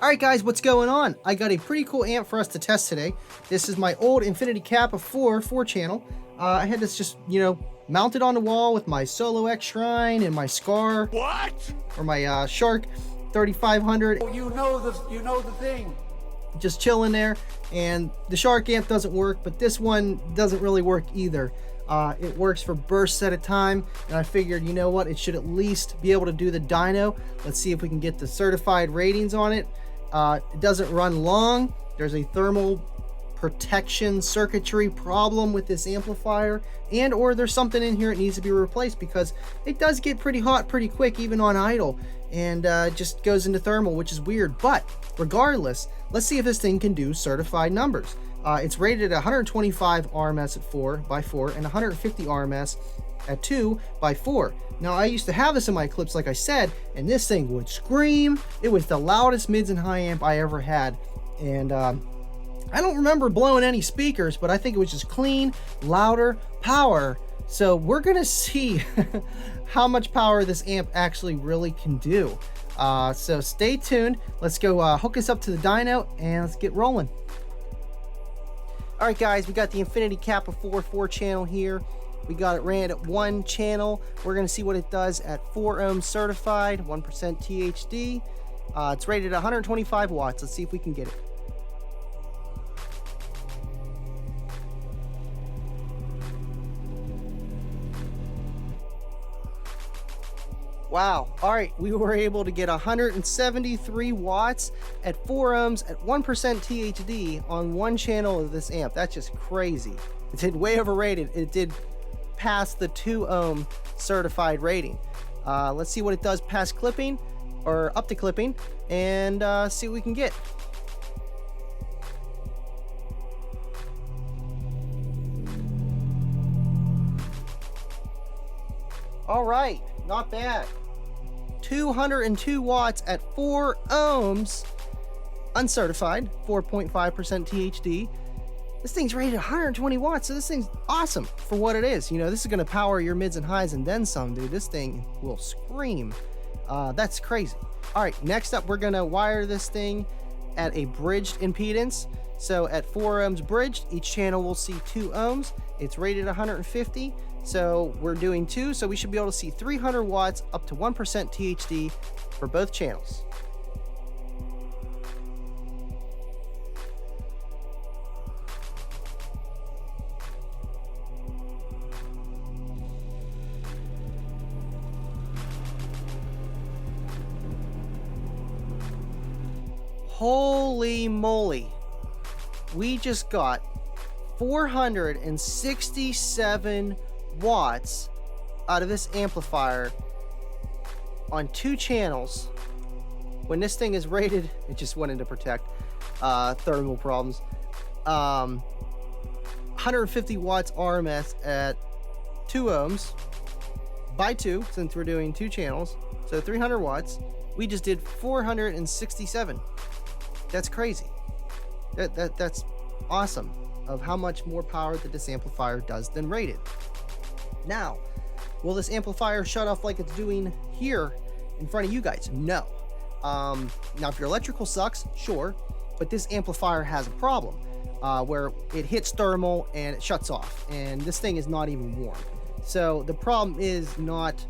Alright guys, what's going on? I got a pretty cool amp for us to test today. This is my old Infinity Kappa 4 channel. I had this just, mounted on the wall with my Solo X Shrine and my Scar. What? Or my Shark 3500. Oh, you know the thing. Just chilling there. And the Shark amp doesn't work, but this one doesn't really work either. It works for bursts at a time, and I figured, you know what, it should at least be able to do the dyno. Let's see if we can get the certified ratings on it. It doesn't run long. There's a thermal protection circuitry problem with this amplifier, and or there's something in here that needs to be replaced because it does get pretty hot pretty quick even on idle, and just goes into thermal, which is weird. But regardless, let's see if this thing can do certified numbers. It's rated at 125 RMS at 4x4 and 150 RMS at 2x4. Now, I used to have this in my clips, like I said, and this thing would scream. It was the loudest mids and high amp I ever had. And I don't remember blowing any speakers, but I think it was just clean, louder, power. So we're gonna see how much power this amp actually really can do. So stay tuned. Let's go hook us up to the dyno and let's get rolling. Alright guys, we got the Infinity Kappa 4 channel here. We got it ran at 1 channel. We're going to see what it does at 4 ohms certified, 1% THD. It's rated at 125 watts. Let's see if we can get it. Wow. All right, we were able to get 173 watts at 4 ohms at 1% THD on 1 channel of this amp. That's just crazy. It did way overrated. It did pass the 2 ohm certified rating. Let's see what it does past clipping or up to clipping, and see what we can get. All right, not bad. 202 watts at 4 ohms, uncertified, 4.5% THD. This thing's rated 120 watts, so this thing's awesome for what it is. This is going to power your mids and highs and then some, dude. This thing will scream. That's crazy. All right, next up, we're going to wire this thing at a bridged impedance. So at 4 ohms bridged, each channel will see 2 ohms. It's rated 150. So we're doing 2, so we should be able to see 300 watts up to 1% THD for both channels. Holy moly, we just got 467 watts out of this amplifier on 2 channels when this thing is rated. It just went into protect thermal problems. 150 watts RMS at 2 ohms by 2, since we're doing 2 channels, so 300 watts. We just did 467. That's crazy. That's awesome of how much more power that this amplifier does than rated. Now, will this amplifier shut off like it's doing here in front of you guys? No. Now, if your electrical sucks, sure, but this amplifier has a problem where it hits thermal and it shuts off, and this thing is not even warm. So the problem is not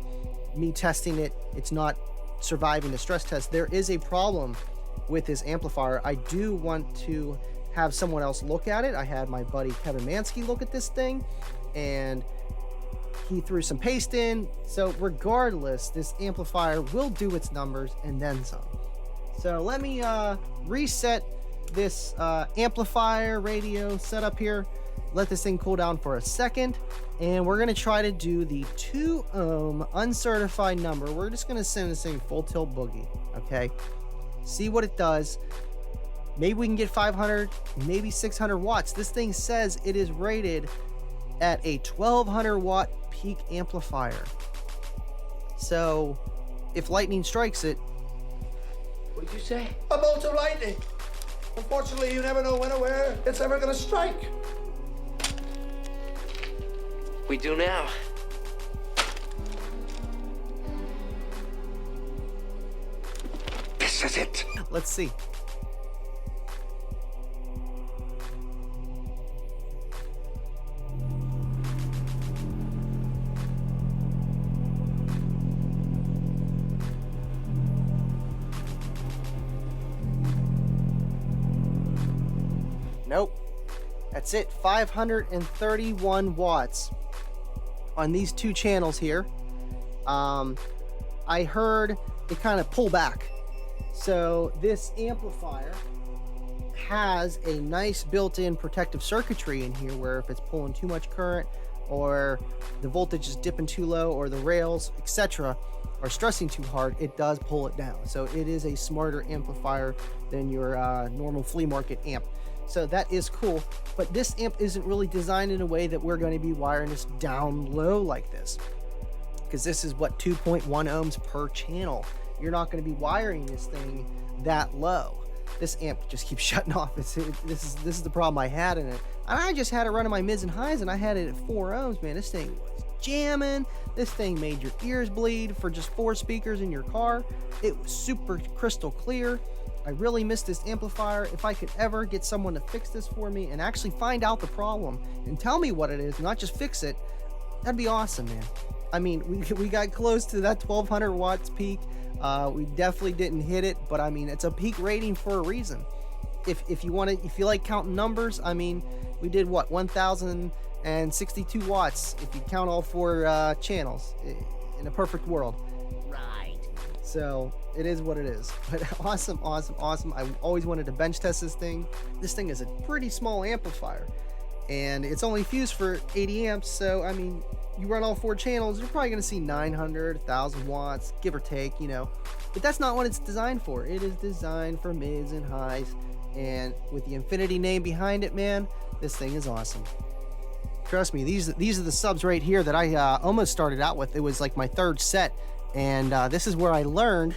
me testing it. It's not surviving the stress test. There is a problem with this amplifier. I do want to have someone else look at it. I had my buddy Kevin Mansky look at this thing, and he threw some paste in. So regardless, this amplifier will do its numbers and then some. So let me reset this amplifier radio setup here, let this thing cool down for a second, and we're going to try to do the 2 ohm uncertified number. We're just going to send this thing full tilt boogie, okay? See what it does. Maybe we can get 500, maybe 600 watts. This thing says it is rated at a 1200 watt peak amplifier. So if lightning strikes it... What did you say? A bolt of lightning. Unfortunately, you never know when or where it's ever gonna strike. We do now. This is it. Let's see. Nope. That's it. 531 watts on these two channels here. I heard it kind of pull back. So this amplifier has a nice built-in protective circuitry in here where if it's pulling too much current or the voltage is dipping too low or the rails, etc., are stressing too hard, it does pull it down. So it is a smarter amplifier than your normal flea market amp. So that is cool, but this amp isn't really designed in a way that we're going to be wiring this down low like this, because this is what 2.1 ohms per channel. You're not going to be wiring this thing that low. This amp just keeps shutting off. This is the problem I had in it. And I just had it running my mids and highs, and I had it at 4 ohms. Man, this thing was jamming. This thing made your ears bleed for just 4 speakers in your car. It was super crystal clear. I really miss this amplifier. If I could ever get someone to fix this for me and actually find out the problem and tell me what it is, not just fix it, that'd be awesome, man. I mean, we got close to that 1200 watts peak. We definitely didn't hit it, but I mean, it's a peak rating for a reason. If you like counting numbers, I mean, we did what, 1062 watts if you count all 4 channels in a perfect world. Right. So it is what it is. But awesome. I always wanted to bench test this thing. This thing is a pretty small amplifier, and it's only fused for 80 amps. So I mean, you run all 4 channels, you're probably going to see 900, 1000 watts, give or take, you know. But that's not what it's designed for. It is designed for mids and highs. And with the Infinity name behind it, man, this thing is awesome. Trust me, these are the subs right here that I almost started out with. It was like my 3rd set. And this is where I learned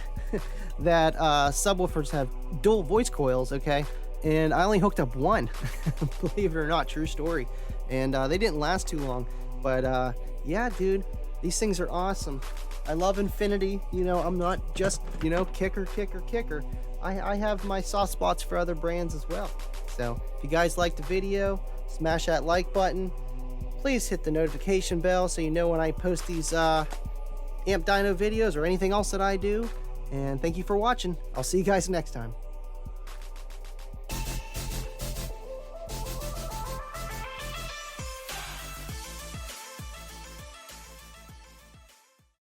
that subwoofers have dual voice coils, okay? And I only hooked up 1, believe it or not, true story. And they didn't last too long. But yeah, dude, these things are awesome. I love Infinity. You know, I'm not just, you know, kicker. I have my soft spots for other brands as well. So if you guys liked the video, smash that like button. Please hit the notification bell so you know when I post these amp dyno videos or anything else that I do. And thank you for watching. I'll see you guys next time.